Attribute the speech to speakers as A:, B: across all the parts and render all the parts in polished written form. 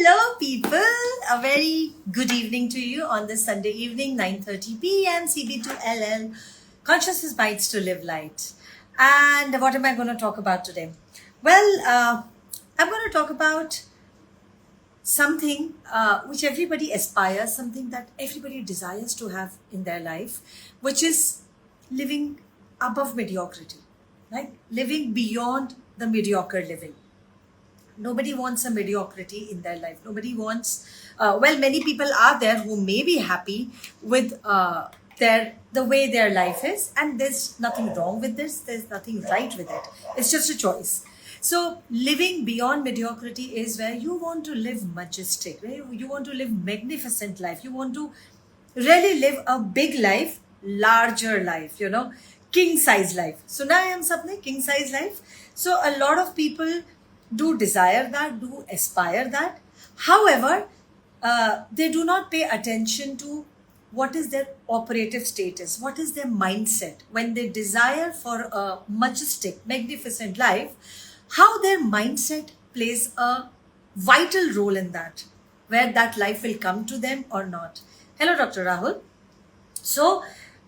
A: Hello, people. A very good evening to you on this Sunday evening, 9:30 p.m. CB2LL. Consciousness Bites to Live Light. And what am I going to talk about today? Well, I'm going to talk about something which everybody aspires, something that everybody desires to have in their life, which is living above mediocrity, right? Living beyond the mediocre living. Nobody wants a mediocrity in their life. Nobody wants, many people are there who may be happy with the way their life is, and there's nothing wrong with this. There's nothing right with it. It's just a choice. So living beyond mediocrity is where you want to live majestic, right? You want to live magnificent life. You want to really live a big life, larger life, king size life. So now I am something king size life. So a lot of people do desire that, do aspire that. However, they do not pay attention to what is their operative status, what is their mindset when they desire for a majestic, magnificent life, how their mindset plays a vital role in that, where that life will come to them or not. Hello, Dr. Rahul. So,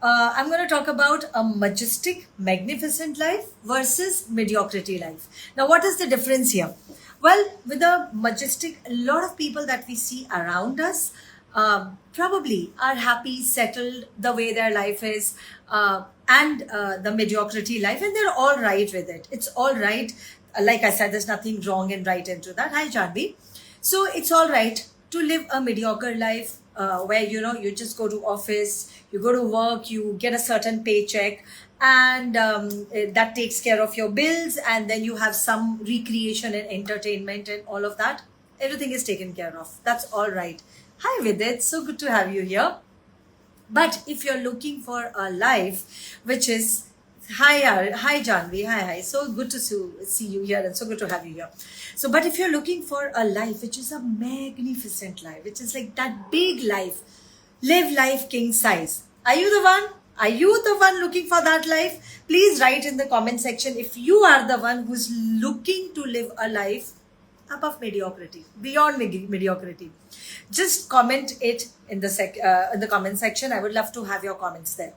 A: I'm going to talk about a majestic, magnificent life versus mediocrity life. Now, what is the difference here? Well, with a majestic, a lot of people that we see around us probably are happy, settled the way their life is, and the mediocrity life, and they're all right with it. It's all right. Like I said, there's nothing wrong and right into that. Hi, Janvi. So it's all right to live a mediocre life where you just go to office, you go to work, you get a certain paycheck, and that takes care of your bills, and then you have some recreation and entertainment and all of that. Everything is taken care of. That's all right. Hi Vidit, so good to have you here. But if you're looking for a life which is hi Janvi, hi, so good to see you here, and so good to have you here. So, but if you're looking for a life which is a magnificent life, which is like that big life, live life king size, are you the one? Are you the one looking for that life? Please write in the comment section if you are the one who's looking to live a life above mediocrity, beyond mediocrity. Just comment it in the comment section. I would love to have your comments there.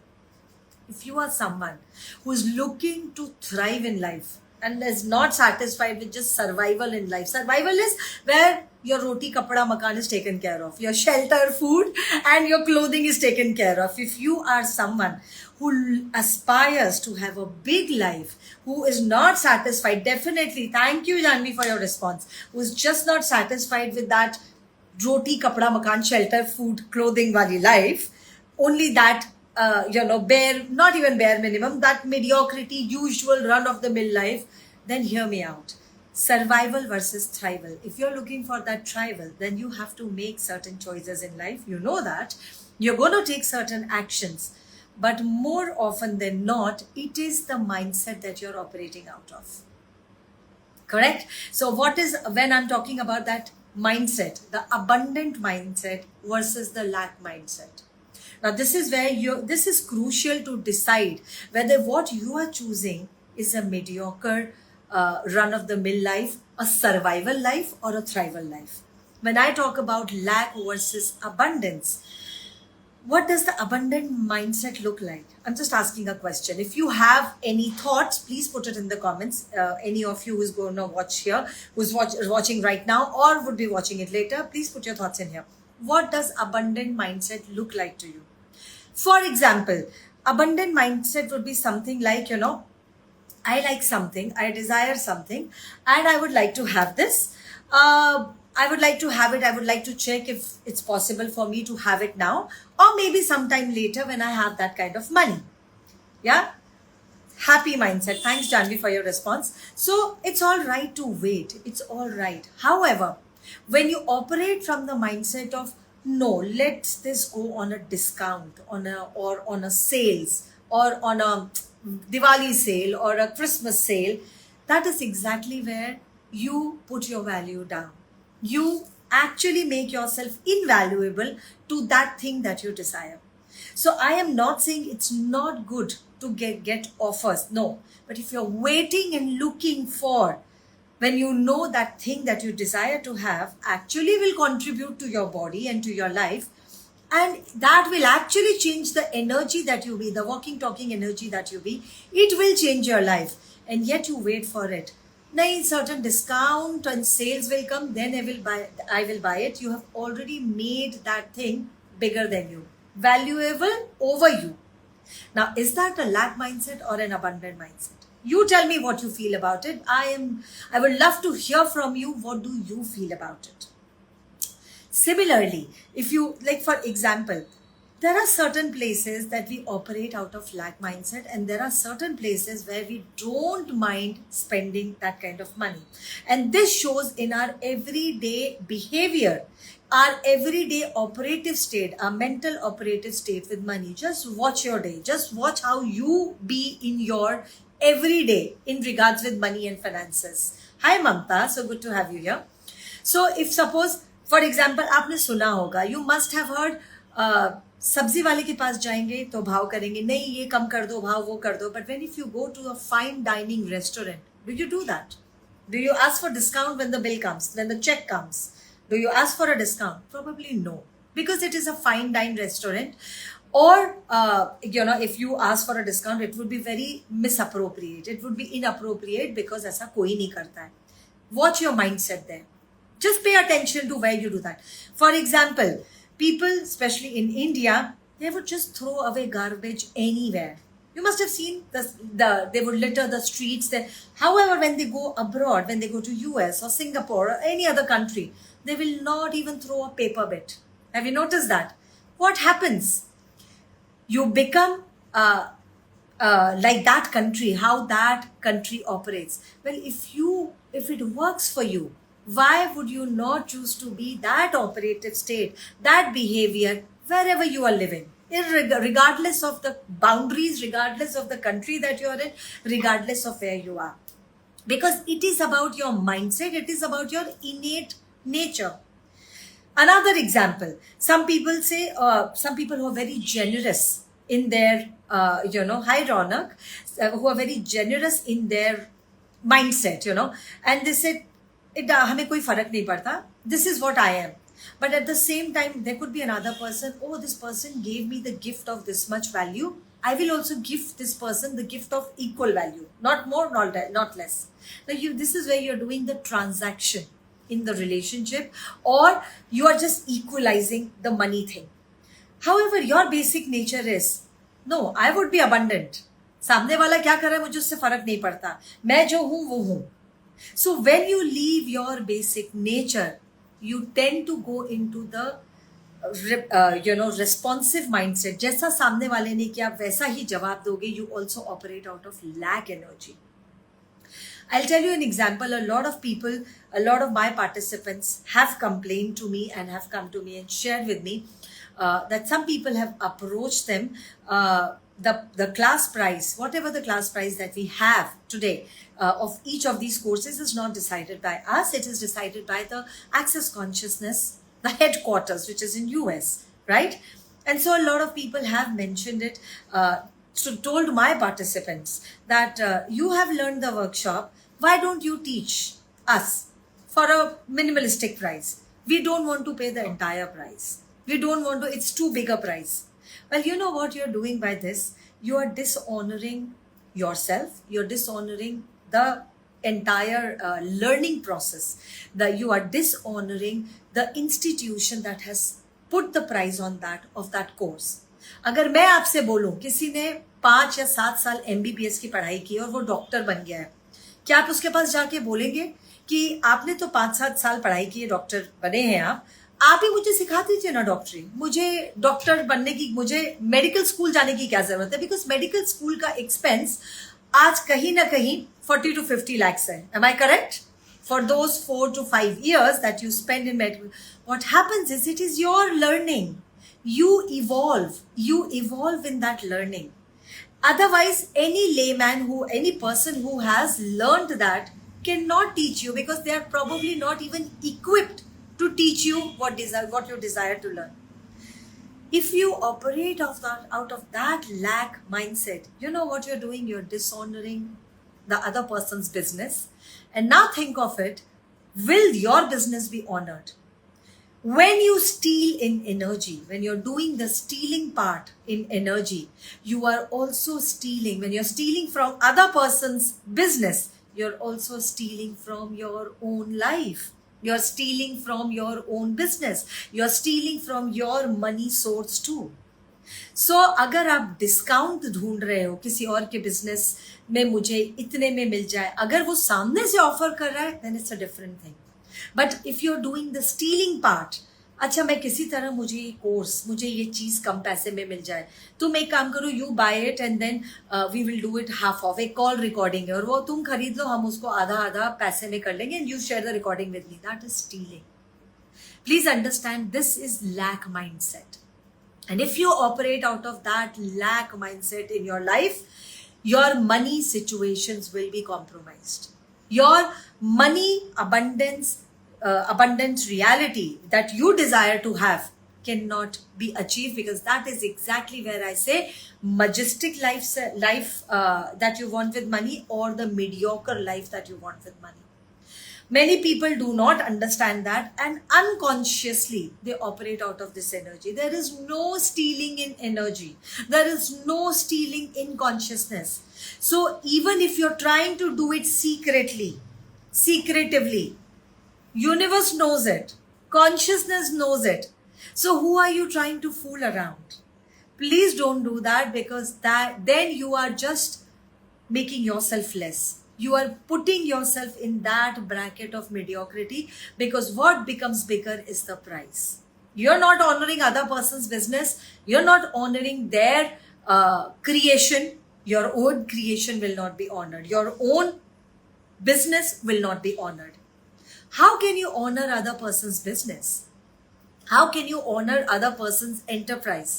A: If you are someone who is looking to thrive in life and is not satisfied with just survival in life, survival is where your roti, kapda, makan is taken care of, your shelter, food, and your clothing is taken care of. If you are someone who aspires to have a big life, who is not satisfied, definitely, thank you Janvi for your response, who is just not satisfied with that roti, kapda, makan, shelter, food, clothing wali life, only that not even bare minimum, that mediocrity, usual run-of-the-mill life, then hear me out. Survival versus thrival. If you're looking for that thrival, then you have to make certain choices in life. You know that. You're going to take certain actions. But more often than not, it is the mindset that you're operating out of. Correct? So when I'm talking about that mindset, the abundant mindset versus the lack mindset. Now, this is where this is crucial to decide whether what you are choosing is a mediocre run-of-the-mill life, a survival life, or a thrival life. When I talk about lack versus abundance, what does the abundant mindset look like? I'm just asking a question. If you have any thoughts, please put it in the comments. Any of you who's going to watch here, who's watching right now or would be watching it later, please put your thoughts in here. What does abundant mindset look like to you? For example, abundant mindset would be something like, I like something, I desire something, and I would like to have this. I would like to have it. I would like to check if it's possible for me to have it now, or maybe sometime later when I have that kind of money. Yeah? Happy mindset. Thanks, Janvi, for your response. So it's all right to wait. It's all right. However, when you operate from the mindset of, no, let this go on a discount, on a sales, or on a Diwali sale or a Christmas sale, that is exactly where you put your value down. You actually make yourself invaluable to that thing that you desire. So I am not saying it's not good to get offers, no. But if you're waiting and looking for when you know that thing that you desire to have actually will contribute to your body and to your life, and that will actually change the energy that you be, the walking talking energy that you be, it will change your life, and yet you wait for it. Nahi, certain discount and sales will come, then I will buy it. You have already made that thing bigger than you, valuable over you. Now, is that a lack mindset or an abundant mindset? You tell me what you feel about it. I would love to hear from you. What do you feel about it? Similarly, if you, like, for example, there are certain places that we operate out of lack mindset, and there are certain places where we don't mind spending that kind of money. And this shows in our everyday behavior, our everyday operative state, our mental operative state with money. Just watch your day. Just watch how you be in your everyday in regards with money and finances. Hi Mamta, so good to have you here. So if suppose, for example, आपने सुना होगा, you must have heard, सब्जी वाले के पास जाएंगे तो भाव करेंगे, नहीं ये कम कर दो, भाव वो कर दो. But when if you go to a fine dining restaurant, do you do that? Do you ask for discount when the bill comes, when the check comes? Do you ask for a discount? Probably no, because it is a fine dine restaurant. Or, if you ask for a discount, it would be very misappropriate. It would be inappropriate because ऐसा कोई नहीं करता है. Watch your mindset there. Just pay attention to where you do that. For example, people, especially in India, they would just throw away garbage anywhere. You must have seen they would litter the streets there. However, when they go abroad, when they go to US or Singapore or any other country, they will not even throw a paper bit. Have you noticed that? What happens? You become like that country, how that country operates. Well, if it works for you, why would you not choose to be that operative state, that behavior, wherever you are living? Regardless of the boundaries, regardless of the country that you are in, regardless of where you are. Because it is about your mindset, it is about your innate nature. Another example, some people say, some people who are very generous in their, hi Ronak, who are very generous in their mindset, and they said, हमें कोई फर्क नहीं पड़ता, this is what I am. But at the same time, there could be another person, oh, this person gave me the gift of this much value, I will also give this person the gift of equal value, not more, not less. Now, this is where you're doing the transaction in the relationship, or you are just equalizing the money thing. However, your basic nature is, no, I would be abundant. सामने वाला क्या कर रहा है मुझे उससे फर्क नहीं पड़ता, मैं जो हूं वो हूं. So when you leave your basic nature, you tend to go into the responsive mindset. जैसा सामने वाले ने किया वैसा ही जवाब दोगे. You also operate out of lack energy. I'll tell you an example. A lot of people, a lot of my participants have complained to me and have come to me and shared with me that some people have approached them. The class price, whatever the class price that we have today of each of these courses is not decided by us. It is decided by the Access Consciousness, the headquarters, which is in US, right? And so a lot of people have mentioned it, told my participants that you have learned the workshop, why don't you teach us for a minimalistic price? We don't want to pay the entire price. We don't want to, it's too big a price. Well, you know what you're doing by this? You are dishonoring yourself. You're dishonoring the entire learning process. You are dishonoring the institution that has put the price on that of that course. अगर मैं आपसे बोलूं किसी ने 5 या 7 साल MBBS की पढ़ाई की और वो डॉक्टर बन गया है, क्या आप उसके पास जाके बोलेंगे कि आपने तो 5-7 साल पढ़ाई की है, डॉक्टर बने हैं आप ही मुझे सिखा दीजिए ना डॉक्टरी, मुझे डॉक्टर बनने की, मुझे मेडिकल स्कूल जाने की क्या जरूरत है? बिकॉज मेडिकल स्कूल का एक्सपेंस आज कहीं ना कहीं 40 to 50 lakhs है. Am I correct? For those 4 to 5 years that you spend in medical, what happens is it is your learning. You evolve in that learning. Otherwise, any person who has learned that cannot teach you, because they are probably not even equipped to teach you what you desire to learn. If you operate out of that lack mindset, you know what you're doing? You're dishonoring the other person's business. And now think of it, will your business be honored? When you steal in energy, when you're doing the stealing part in energy, you are also stealing. When you're stealing from other person's business, you're also stealing from your own life. You're stealing from your own business. You're stealing from your money source too. सो अगर आप discount ढूंढ रहे हो किसी और के business में, मुझे इतने में मिल जाए, अगर वो सामने से ऑफर कर रहा है, then it's a different thing. But if you are doing the stealing part, अच्छा मैं किसी तरह मुझे ये कोर्स, मुझे ये चीज कम पैसे में मिल जाए, तुम एक काम करो, you buy it and then we will do it half off. एक कॉल रिकॉर्डिंग है और वो तुम खरीद लो, हम उसको आधा आधा पैसे में कर लेंगे and you share the recording with me. That is stealing. Please understand, this is lack mindset. And if you operate out of that lack mindset in your life, your money situations will be compromised. Your money abundance reality that you desire to have cannot be achieved, because that is exactly where I say majestic life that you want with money, or the mediocre life that you want with money. Many people do not understand that, and unconsciously they operate out of this energy. There is no stealing in energy. There is no stealing in consciousness. So even if you're trying to do it secretively, universe knows it. Consciousness knows it. So who are you trying to fool around? Please don't do that, because then you are just making yourself less. You are putting yourself in that bracket of mediocrity, because what becomes bigger is the price. You're not honoring other person's business. You're not honoring their creation. Your own creation will not be honored. Your own business will not be honored. How can you honor other person's business? How can you honor other person's enterprise?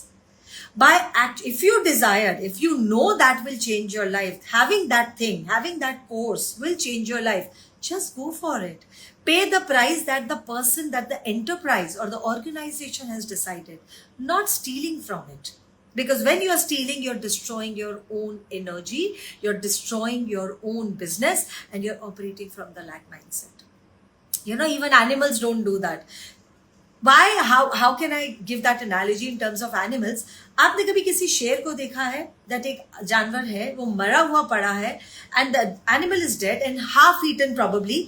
A: If you desire, if you know that will change your life, having that course will change your life, just go for it. Pay the price that the enterprise or the organization has decided, not stealing from it. Because when you are stealing, you're destroying your own energy, you're destroying your own business, and you're operating from the lack mindset. Even animals don't do that. Why? How can I give that analogy in terms of animals? आपने कभी किसी शेर को देखा है that एक जानवर है, वो मरा हुआ पड़ा है, and the animal is dead and half eaten probably,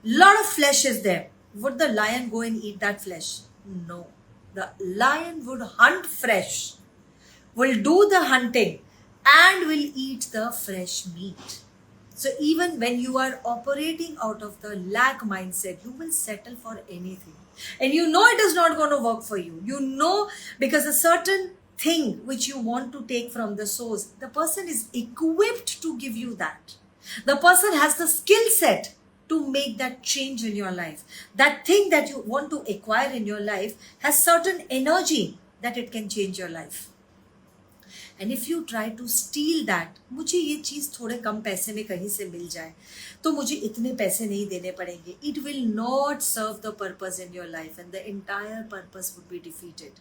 A: lot of flesh is there. Would the lion go and eat that flesh? No. The lion would hunt fresh, will do the hunting, and will eat the fresh meat. So even when you are operating out of the lack mindset, you will settle for anything. And you know it is not going to work for you. You know, because a certain thing which you want to take from the source, the person is equipped to give you that. The person has the skill set to make that change in your life. That thing that you want to acquire in your life has certain energy that it can change your life. And if you try to steal that, मुझे ये चीज़ थोड़े कम पैसे में कहीं से मिल जाए, तो मुझे इतने पैसे नहीं देने पड़ेंगे, it will not serve the purpose in your life, and the entire purpose would be defeated.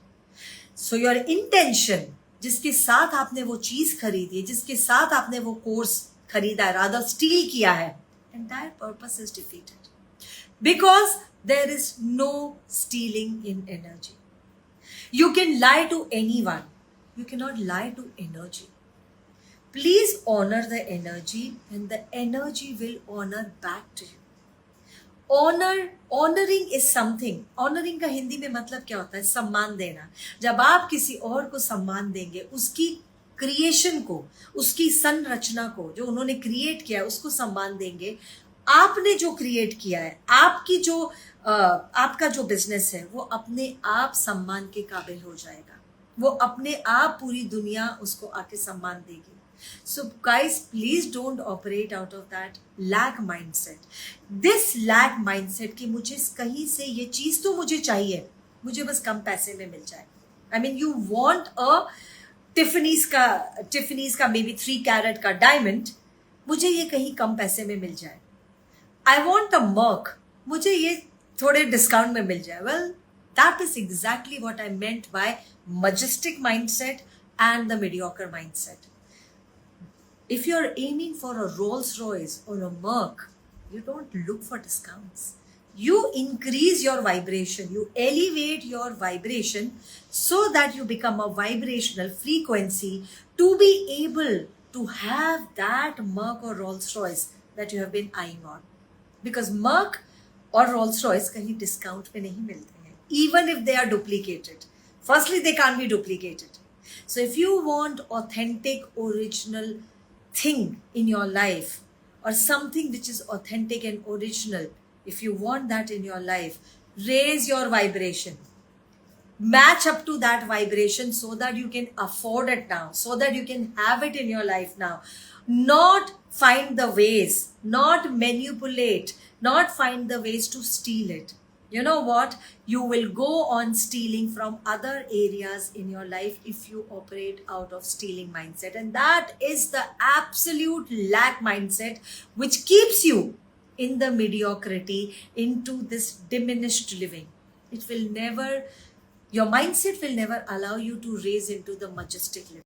A: So your intention, जिसके साथ आपने वो चीज़ खरीदी, जिसके साथ आपने वो कोर्स खरीदा, rather steal किया है, entire purpose is defeated. Because there is no stealing in energy. You can lie to anyone. You cannot lie to energy. Please honor the energy, and the energy will honor back to you. Honoring is something. Honoring का हिंदी में मतलब क्या होता है? सम्मान देना. जब आप किसी और को सम्मान देंगे, उसकी क्रिएशन को, उसकी संरचना को, जो उन्होंने क्रिएट किया है, उसको सम्मान देंगे. आपने जो क्रिएट किया है, आपका जो बिजनेस है, वो अपने आप सम्मान के काबिल हो जाएगा. वो अपने आप पूरी दुनिया उसको आके सम्मान देगी. So guys, please don't operate out of that lack mindset. This lack mindset कि मुझे कहीं से ये चीज़ तो मुझे चाहिए, मुझे बस कम पैसे में मिल जाए. I mean, you want a Tiffany's का maybe 3 carat का diamond, मुझे ये कहीं कम पैसे में मिल जाए. I want a Merc, मुझे ये थोड़े डिस्काउंट में मिल जाए. Well, that is exactly what I meant by majestic mindset and the mediocre mindset. If you're aiming for a Rolls Royce or a Merc, you don't look for discounts. You increase your vibration, you elevate your vibration so that you become a vibrational frequency to be able to have that Merc or Rolls Royce that you have been eyeing on. Because Merc or Rolls Royce कहीं discount पे नहीं मिलते हैं, even if they are duplicated. Firstly, they can't be duplicated. So if you want authentic, original thing in your life, or something which is authentic and original, if you want that in your life, raise your vibration. Match up to that vibration so that you can afford it now, so that you can have it in your life now. Not find the ways, not manipulate, not find the ways to steal it. You know what? You will go on stealing from other areas in your life if you operate out of stealing mindset. And that is the absolute lack mindset which keeps you in the mediocrity, into this diminished living. It will never, your mindset will never allow you to raise into the majestic living.